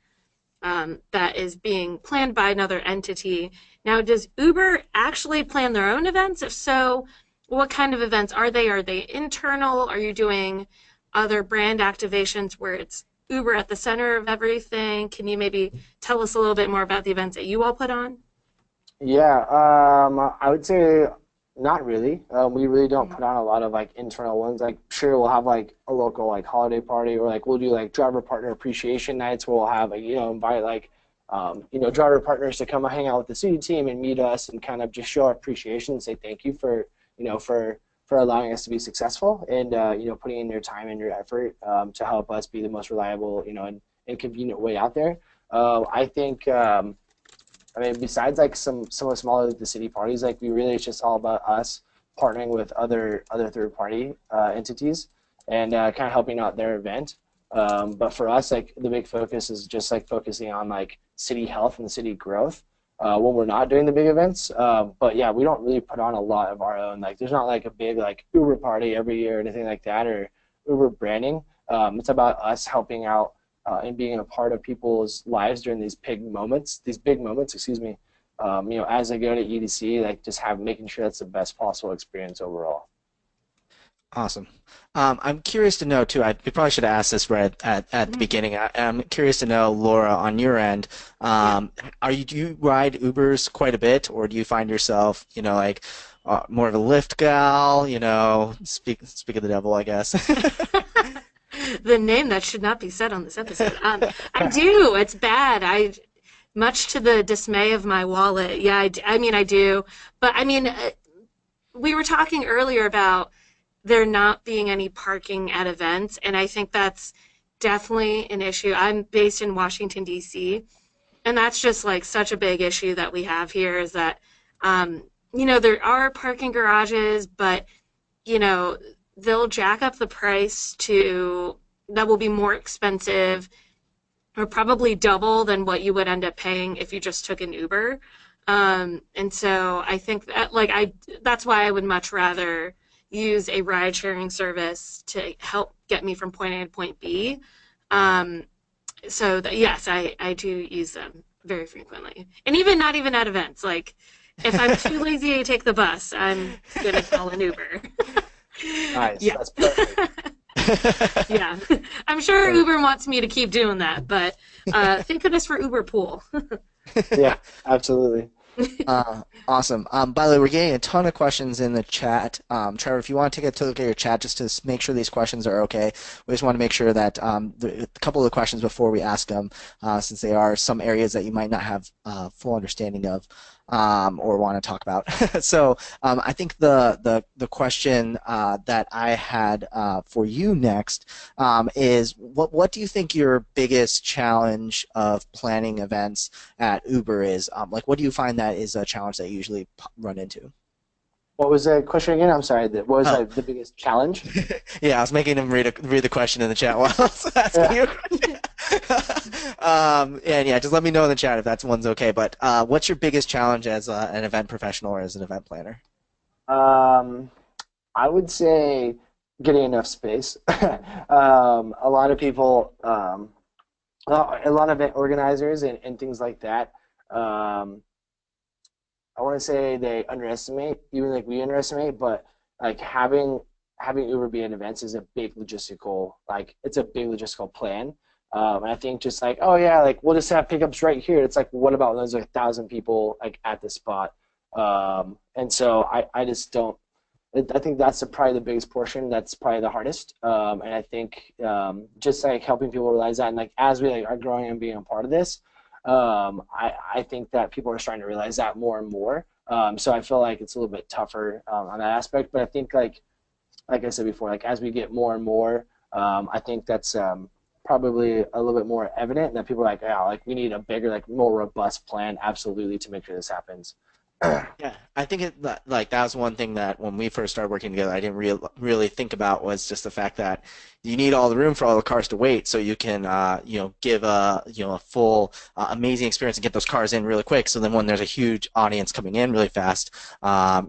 that is being planned by another entity. Now, does Uber actually plan their own events? If so, what kind of events are they? Are they internal? Are you doing other brand activations where it's Uber at the center of everything? Can you maybe tell us a little bit more about the events that you all put on? Yeah, I would say not really. We really don't put on a lot of like internal ones. Like, sure, we'll have like a local like holiday party, or like we'll do like driver partner appreciation nights where we'll have like invite like driver partners to come hang out with the city team and meet us and kind of just show our appreciation and say thank you for for allowing us to be successful and putting in your time and your effort to help us be the most reliable and convenient way out there. I think. I mean, besides like some of the smaller like the city parties, like we really it's just all about us partnering with other third party entities and kind of helping out their event. But for us, like the big focus is just like focusing on like city health and city growth when we're not doing the big events. But yeah, we don't really put on a lot of our own. Like there's not like a big like Uber party every year or anything like that or Uber branding. It's about us helping out and being a part of people's lives during these big moments, excuse me, as they go to EDC, like just making sure that's the best possible experience overall. Awesome. I'm curious to know too. We probably should have asked this right at the beginning. I'm curious to know, Laura, on your end, Yeah. do you ride Ubers quite a bit, or do you find yourself, like more of a Lyft gal? Speak of the devil, I guess. The name that should not be said on this episode. I do. It's bad. Much to the dismay of my wallet. Yeah, I mean, I do. But I mean, we were talking earlier about there not being any parking at events, and I think that's definitely an issue. I'm based in Washington, D.C., and that's just like such a big issue that we have here is that, there are parking garages, but, you know, they'll jack up the price to that will be more expensive or probably double than what you would end up paying if you just took an Uber. And so I think that that's why I would much rather use a ride sharing service to help get me from point A to point B. Yes, I do use them very frequently. And even not even at events. Like if I'm too lazy to take the bus, I'm gonna call an Uber. Nice, Yeah. that's perfect. Yeah. I'm sure Uber wants me to keep doing that, but thank goodness for Uber Pool. Yeah, absolutely. Awesome. By the way, we're getting a ton of questions in the chat. Trevor, if you want to take a look at your chat just to make sure these questions are okay, we just want to make sure that a couple of the questions before we ask them, since they are some areas that you might not have full understanding of or want to talk about. So I think the question that I had for you next is what do you think your biggest challenge of planning events at Uber is? What do you find that is a challenge that you usually run into? What was the question again? I'm sorry. What was Oh. the biggest challenge? Yeah, I was making him read the question in the chat while I was asking you. And yeah, just let me know in the chat if that one's okay. But what's your biggest challenge as an event professional or as an event planner? Um, I would say getting enough space. A lot of people, a lot of event organizers and things like that. Um, I want to say they underestimate, even like we underestimate, but like having Uber be at events is a big logistical, like it's a big logistical plan. And I think just like, oh yeah, like we'll just have pickups right here. It's like, what about when there's like 1,000 people like at the spot? And so I just don't. I think that's probably the biggest portion. That's probably the hardest. And I think just like helping people realize that, and like as we like are growing and being a part of this, I think that people are starting to realize that more and more. So I feel like it's a little bit tougher on that aspect. But I think like I said before, like as we get more and more, I think that's probably a little bit more evident that people are like, yeah, like we need a bigger, like more robust plan, absolutely, to make sure this happens. Yeah, I think like that was one thing that when we first started working together, I didn't really think about was just the fact that you need all the room for all the cars to wait, so you can give a full amazing experience and get those cars in really quick. So then when there's a huge audience coming in really fast,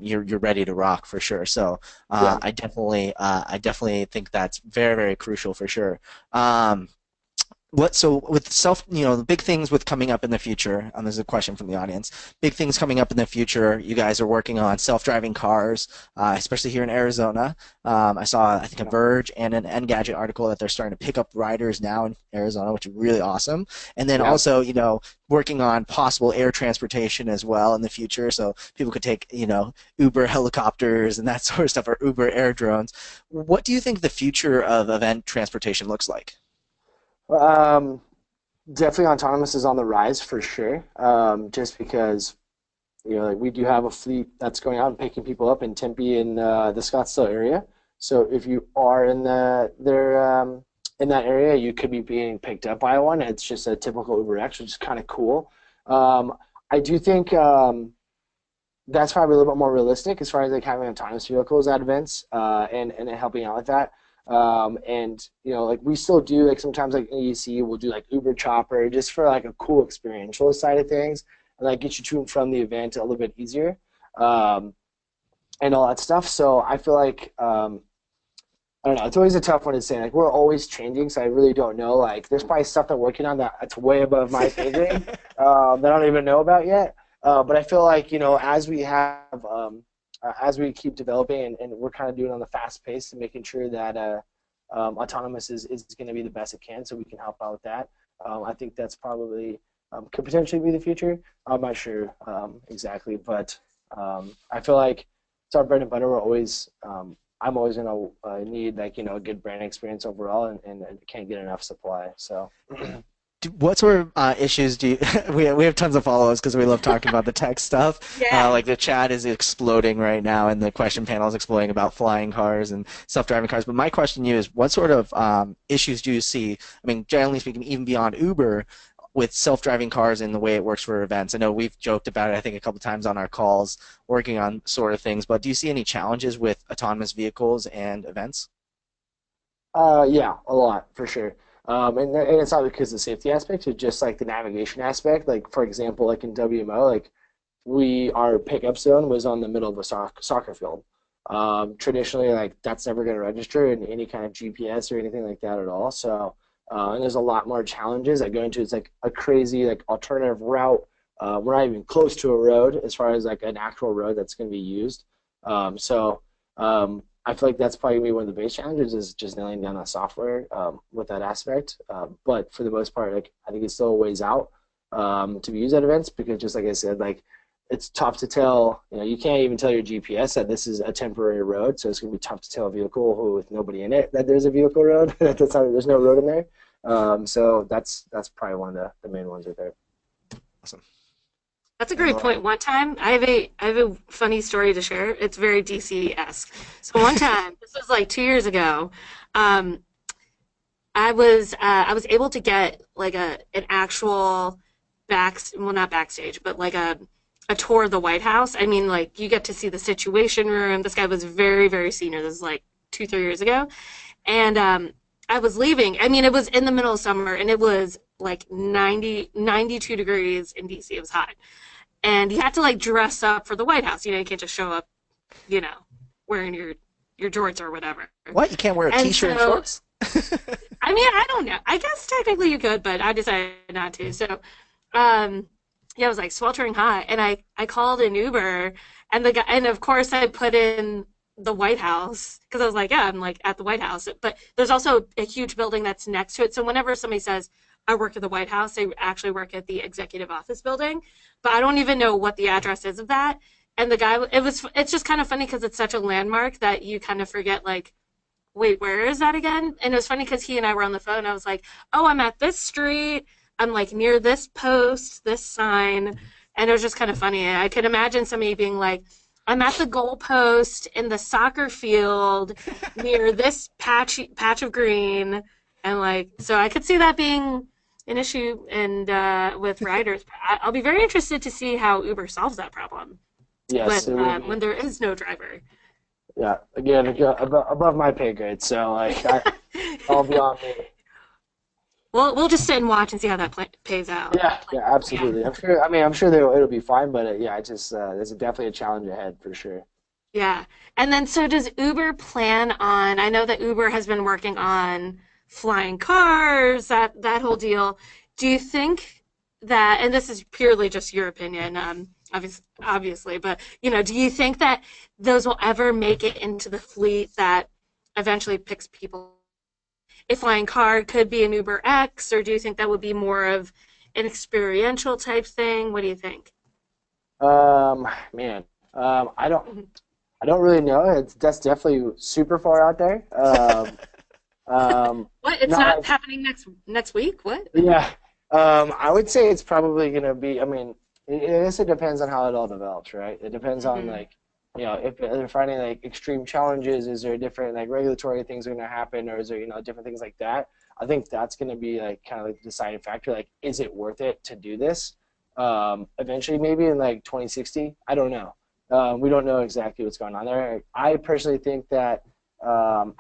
you're ready to rock for sure. So Yeah. I definitely think that's very very crucial for sure. So with the big things with coming up in the future, there's a question from the audience. Big things coming up in the future. You guys are working on self-driving cars, especially here in Arizona. I saw, I think, a Verge and an Engadget article that they're starting to pick up riders now in Arizona, which is really awesome. And then Yeah. also, working on possible air transportation as well in the future, so people could take, Uber helicopters and that sort of stuff, or Uber air drones. What do you think the future of event transportation looks like? Um, Definitely autonomous is on the rise for sure. Just because like we do have a fleet that's going out and picking people up in Tempe in the Scottsdale area. So if you are in that area, you could be being picked up by one. It's just a typical Uber X, which is kind of cool. Um, I do think that's probably a little bit more realistic as far as like having autonomous vehicles at events and helping out with that. And like we still do like sometimes like AEC we'll do like Uber Chopper just for like a cool experiential side of things and like get you to and from the event a little bit easier um, and all that stuff. So I feel like I don't know. It's always a tough one to say. Like we're always changing, so I really don't know. Like there's probably stuff I'm working on that's way above my pay grade that I don't even know about yet. But I feel like as we have as we keep developing and we're kind of doing it on the fast pace and making sure that autonomous is going to be the best it can, so we can help out with that. I think that's probably could potentially be the future. I'm not sure exactly, but I feel like it's our bread and butter. We're always I'm always going to need like a good brand experience overall, and can't get enough supply. So. What sort of issues do you we have tons of follow-ups because we love talking about the tech stuff. Yeah. Like the chat is exploding right now and the question panel is exploding about flying cars and self-driving cars. But my question to you is, what sort of issues do you see? I mean, generally speaking, even beyond Uber, with self-driving cars and the way it works for events. I know we've joked about it, I think, a couple times on our calls, working on sort of things. But do you see any challenges with autonomous vehicles and events? Yeah, a lot for sure. And it's not because of the safety aspect, it's just like the navigation aspect. Like for example, like in WMO, like our pickup zone was on the middle of a soccer field. Traditionally, like that's never going to register in any kind of GPS or anything like that at all. So, and there's a lot more challenges that go into it's like a crazy like alternative route. We're not even close to a road as far as like an actual road that's going to be used. So. I feel like that's probably gonna be one of the biggest challenges is just nailing down the software with that aspect. But for the most part, like I think it's still a ways out to be used at events because just like I said, like it's tough to tell. You can't even tell your GPS that this is a temporary road, so it's gonna be tough to tell a vehicle with nobody in it that there's a vehicle road. There's no road in there. So that's probably one of the main ones right there. Awesome. That's a great point. One time, I have a funny story to share. It's very DC-esque. So one time, this was like 2 years ago, I was able to get like an actual well, not backstage, but like a a tour of the White House. I mean, like, you get to see the Situation Room. This guy was very, very senior. This is like 2-3 years ago. And I was leaving. I mean, it was in the middle of summer, and it was like 92 degrees in DC. It was hot. And you had to, like, dress up for the White House. You know, you can't just show up, you know, wearing your jorts or whatever. What? You can't wear a t-shirt and shorts? I mean, I don't know. I guess technically you could, but I decided not to. So, yeah, it was like sweltering hot, and I called an Uber, and the guy, and of course I put in the White House because I was like, yeah, I'm like at the White House, but there's also a huge building that's next to it. So whenever somebody says I work at the White House, they actually work at the executive office building, but I don't even know what the address is of that. And the guy, it's just kind of funny because it's such a landmark that you kind of forget, like, wait, where is that again? And it was funny because he and I were on the phone. I was like, oh, I'm at this street. I'm like near this post, this sign. And it was just kind of funny. I could imagine somebody being like, I'm at the goalpost in the soccer field near this patch of green. And like, so I could see that being an issue and with riders. I'll be very interested to see how Uber solves that problem. Yes, when there is no driver. Yeah, again, above my pay grade, so like I'll be on me. We'll just sit and watch and see how that pays out. Yeah, absolutely. I'm sure. I mean, I'm sure it'll be fine, but yeah, it's just there's definitely a challenge ahead for sure. Yeah, and then so does Uber plan on? I know that Uber has been working on flying cars, that whole deal. Do you think that? And this is purely just your opinion, obviously, but you know, do you think that those will ever make it into the fleet that eventually picks people? A flying car could be an Uber X, or do you think that would be more of an experiential type thing? What do you think? Man, I don't really know. That's definitely super far out there. What? It's not happening next week? What? Yeah. I would say it's probably gonna be. I mean, I guess it depends on how it all develops, right? It depends on like, you know, if they're finding like extreme challenges, is there different like regulatory things are going to happen, or is there, you know, different things like that? I think that's going to be like kind of like the deciding factor. Like, is it worth it to do this? Eventually, maybe in like 2060, I don't know. We don't know exactly what's going on there. I personally think that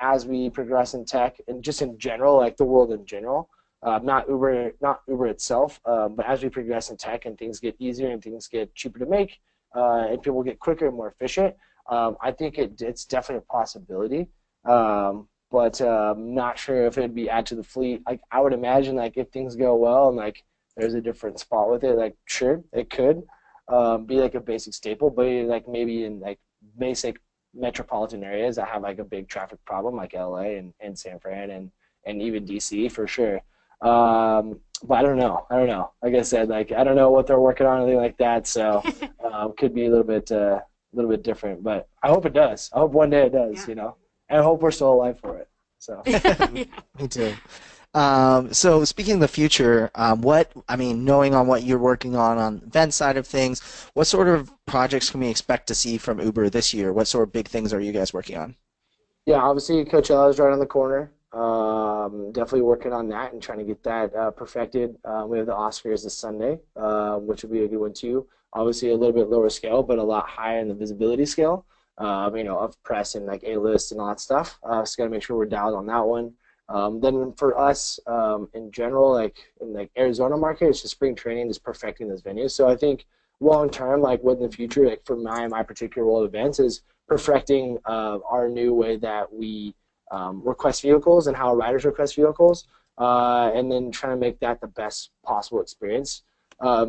as we progress in tech and just in general, like the world in general, not Uber itself, but as we progress in tech and things get easier and things get cheaper to make, and people get quicker and more efficient, I think it's definitely a possibility. But not sure if it'd be add to the fleet. Like, I would imagine, like, if things go well and like there's a different spot with it, like, sure, it could be like a basic staple, but like maybe in like basic metropolitan areas that have like a big traffic problem, like LA and San Fran and even DC for sure. But I don't know. Like I said, like, I don't know what they're working on or anything like that. So could be a little bit different. But I hope it does. I hope one day it does. You know, and I hope we're still alive for it. So Me too. So speaking of the future, knowing on what you're working on the event side of things, what sort of projects can we expect to see from Uber this year? What sort of big things are you guys working on? Yeah, obviously Coachella is right on the corner. Definitely working on that and trying to get that perfected. We have the Oscars this Sunday, which will be a good one too. Obviously a little bit lower scale, but a lot higher in the visibility scale, you know, of press and like A-list and all that stuff. So got to make sure we're dialed on that one. Then for us, in general, like in like Arizona market, it's just spring training, just perfecting this venue. So I think long term, like what in the future, like for my particular role of events is perfecting our new way that we request vehicles and how riders request vehicles, and then trying to make that the best possible experience,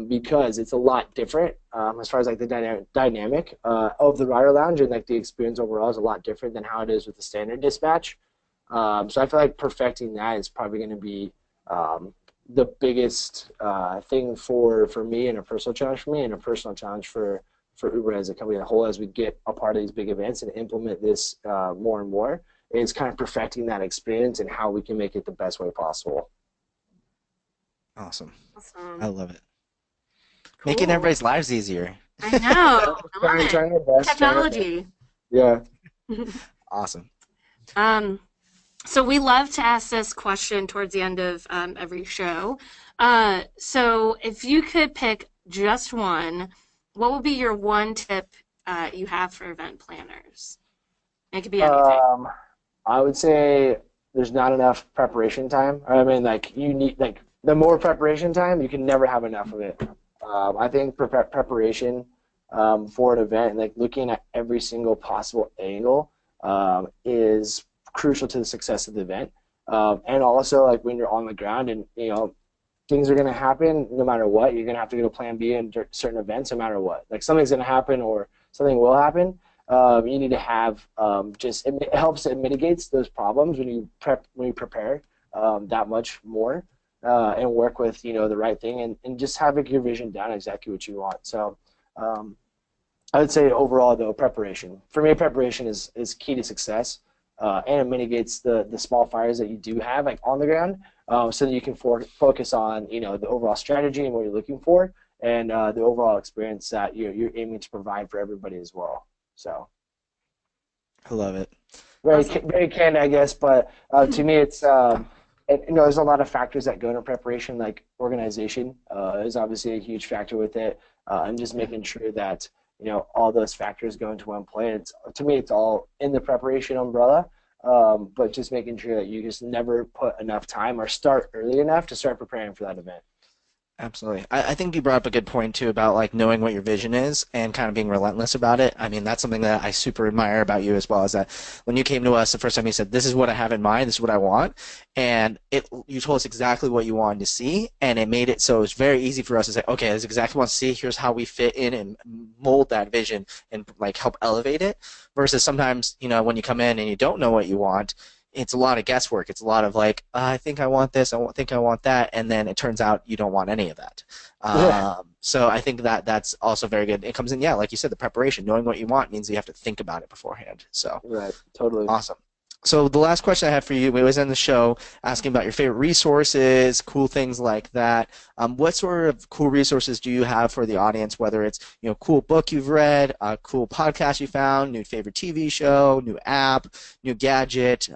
because it's a lot different as far as like the dynamic of the rider lounge, and like the experience overall is a lot different than how it is with the standard dispatch. So I feel like perfecting that is probably going to be the biggest thing for me, and a personal challenge for me, and a personal challenge for Uber as a company as a whole, as we get a part of these big events and implement this more and more. Is kind of perfecting that experience and how we can make it the best way possible. Awesome. I love it. Cool. Making Cool. everybody's lives easier. I know. I love Trying our best. Technology. Yeah. Awesome. So we love to ask this question towards the end of every show. So if you could pick just one what would be your one tip you have for event planners? It could be anything. I would say there's not enough preparation time. I mean, like you need like the more preparation time, you can never have enough of it. I think preparation for an event, like looking at every single possible angle, is crucial to the success of the event. And also, like when you're on the ground, and things are going to happen no matter what. You're going to have to go to Plan B in certain events, no matter what. Like something's going to happen or something will happen. You need to have it helps, it mitigates those problems when you prepare that much more and work with the right thing, and just having your vision down exactly what you want. So I would say overall though, preparation. For me, preparation is key to success, and it mitigates the small fires that you do have like on the ground, so that you can focus on the overall strategy and what you're looking for, and the overall experience that you're aiming to provide for everybody as well. So, I love it. Very candid, I guess, but to me, it's there's a lot of factors that go into preparation, like organization is obviously a huge factor with it, and just making sure that all those factors go into one play. To me, it's all in the preparation umbrella, but just making sure that you just never put enough time or start early enough to start preparing for that event. Absolutely. I think you brought up a good point too about like knowing what your vision is and kind of being relentless about it. I mean, that's something that I super admire about you as well, is that when you came to us the first time, you said, this is what I have in mind, this is what I want. And you told us exactly what you wanted to see, and it made it so it's very easy for us to say, okay, this is exactly what I want to see, here's how we fit in and mold that vision and like help elevate it. Versus sometimes, when you come in and you don't know what you want, it's a lot of guesswork. It's a lot of like, I think I want this, I think I want that, and then it turns out you don't want any of that. So I think that's also very good. It comes in, like you said, the preparation. Knowing what you want means you have to think about it beforehand. So right, totally awesome. So the last question I have for you, we always end the show asking about your favorite resources, cool things like that. What sort of cool resources do you have for the audience, whether it's cool book you've read, a cool podcast you found, new favorite TV show, new app, new gadget,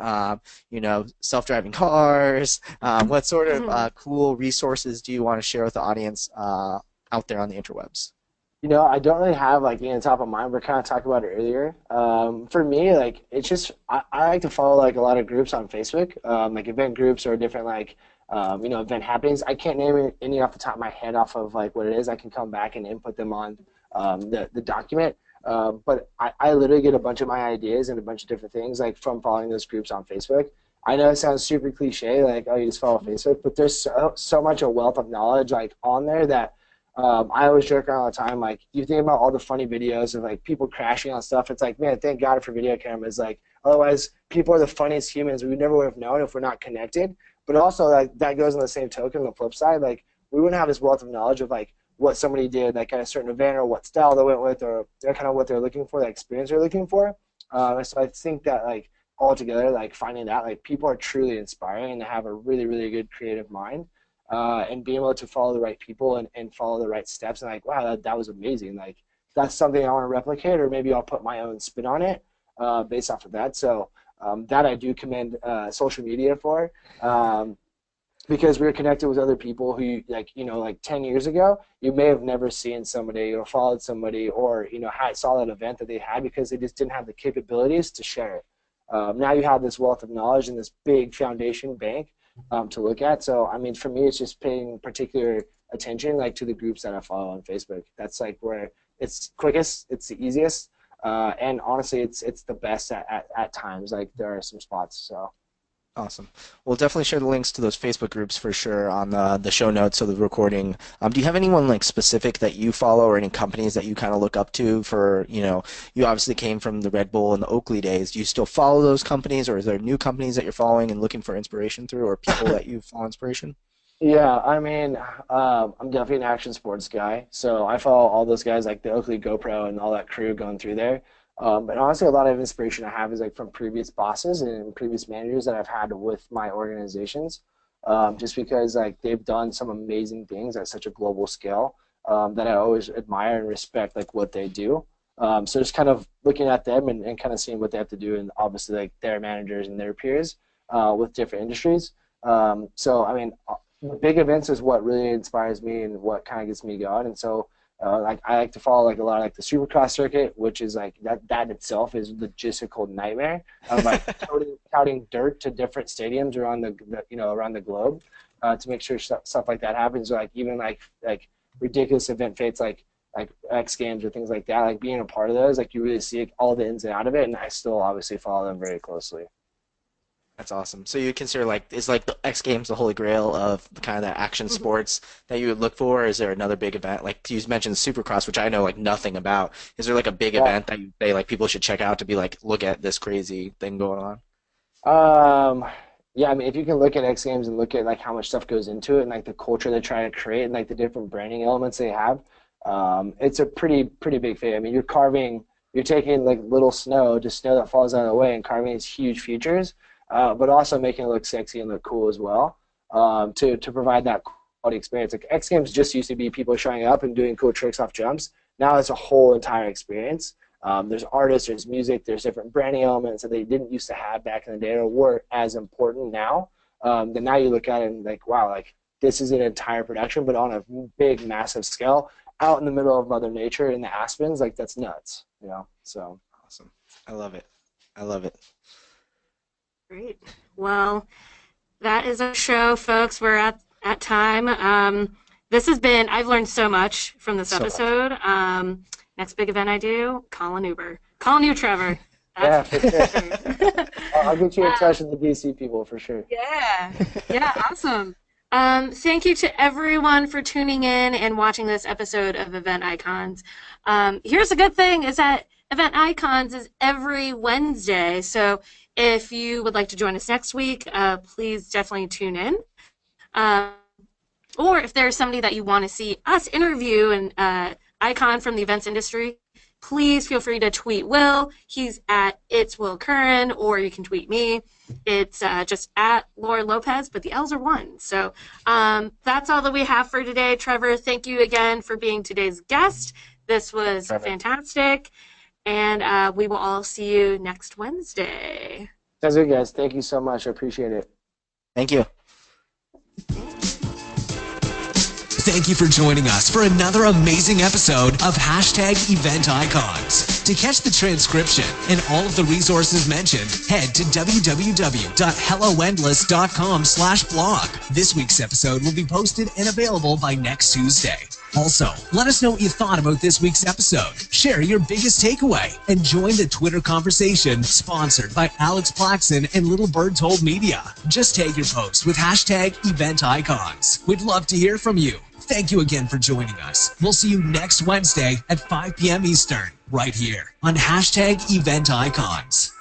self-driving cars? What sort of cool resources do you want to share with the audience out there on the interwebs? I don't really have like top of mind. We're kind of talking about it earlier. For me, like it's just I like to follow like a lot of groups on Facebook, like event groups or different like event happenings. I can't name any off the top of my head off of like what it is. I can come back and input them on the document. But I literally get a bunch of my ideas and a bunch of different things like from following those groups on Facebook. I know it sounds super cliche, like you just follow Facebook, but there's so much a wealth of knowledge like on there that. I always joke around all the time, like, you think about all the funny videos of, like, people crashing on stuff. It's like, man, thank God for video cameras. Like, otherwise, people are the funniest humans. We never would have known if we're not connected. But also, like, that goes on the same token, on the flip side. Like, we wouldn't have this wealth of knowledge of, like, what somebody did, like, at a certain event or what style they went with or kind of what they're looking for, the experience they're looking for. So I think that, like, altogether, like, finding that, like, people are truly inspiring and they have a really, really good creative mind. And being able to follow the right people and follow the right steps, and like, wow, that was amazing. Like, that's something I want to replicate, or maybe I'll put my own spin on it based off of that. So that I do commend social media for, because we're connected with other people who, like 10 years ago, you may have never seen somebody or followed somebody or saw that event that they had because they just didn't have the capabilities to share it. Now you have this wealth of knowledge and this big foundation bank to look at. So, I mean, for me, it's just paying particular attention, like, to the groups that I follow on Facebook. That's, like, where it's quickest, it's the easiest, and honestly, it's the best at times. Like, there are some spots, so. Awesome. We'll definitely share the links to those Facebook groups for sure on the show notes of the recording. Do you have anyone like specific that you follow or any companies that you kind of look up to for, you obviously came from the Red Bull and the Oakley days. Do you still follow those companies, or is there new companies that you're following and looking for inspiration through, or people that you follow inspiration? Yeah, I mean, I'm definitely an action sports guy, so I follow all those guys like the Oakley GoPro and all that crew going through there. But honestly, a lot of inspiration I have is like from previous bosses and previous managers that I've had with my organizations, just because like they've done some amazing things at such a global scale that I always admire and respect like what they do. So just kind of looking at them and kind of seeing what they have to do, and obviously like their managers and their peers with different industries. So I mean, the big events is what really inspires me and what kind of gets me going. And so Like I like to follow like a lot of like the Supercross circuit, which is like that itself is a logistical nightmare of like touting dirt to different stadiums around around the globe to make sure stuff like that happens. Or, like even like ridiculous event fates like X Games or things like that. Like being a part of those, like you really see all the ins and out of it, and I still obviously follow them very closely. That's awesome. So you consider like is like the X Games the holy grail of the kind of the action sports that you would look for? Or is there another big event like you mentioned Supercross, which I know like nothing about? Is there like a big event that you say like people should check out to be like look at this crazy thing going on? Yeah, I mean if you can look at X Games and look at like how much stuff goes into it and like the culture they're trying to create and like the different branding elements they have, it's a pretty big thing. I mean you're taking like little snow, just snow that falls out of the way, and carving these huge features. But also making it look sexy and look cool as well, to provide that quality experience. Like X Games just used to be people showing up and doing cool tricks off jumps. Now it's a whole entire experience. There's artists, there's music, there's different branding elements that they didn't used to have back in the day or weren't as important now. Then now you look at it and like, wow, like this is an entire production, but on a big, massive scale, out in the middle of Mother Nature in the Aspens, like that's nuts, So awesome. I love it. I love it. Great. Well, that is our show, folks. We're at time. This has been, I've learned so much from this episode. Next big event I do, call an Uber. Call you, Trevor. Yeah, for sure. I'll get you in touch with the DC people for sure. Yeah. Yeah, awesome. Thank you to everyone for tuning in and watching this episode of Event Icons. Here's a good thing is that Event Icons is every Wednesday, so if you would like to join us next week, please definitely tune in. Or if there's somebody that you want to see us interview, an icon from the events industry, please feel free to tweet Will. He's at It's Will Curran, or you can tweet me. It's just at Laura Lopez, but the L's are 1. So that's all that we have for today. Trevor, thank you again for being today's guest. This was fantastic. And we will all see you next Wednesday. Sounds good, guys. Thank you so much. I appreciate it. Thank you. Thank you for joining us for another amazing episode of Event Icons. To catch the transcription and all of the resources mentioned, head to www.helloendless.com/blog. This week's episode will be posted and available by next Tuesday. Also, let us know what you thought about this week's episode. Share your biggest takeaway and join the Twitter conversation sponsored by Alex Plaxton and Little Bird Told Media. Just tag your post with Event Icons. We'd love to hear from you. Thank you again for joining us. We'll see you next Wednesday at 5 p.m. Eastern, right here on Event Icons.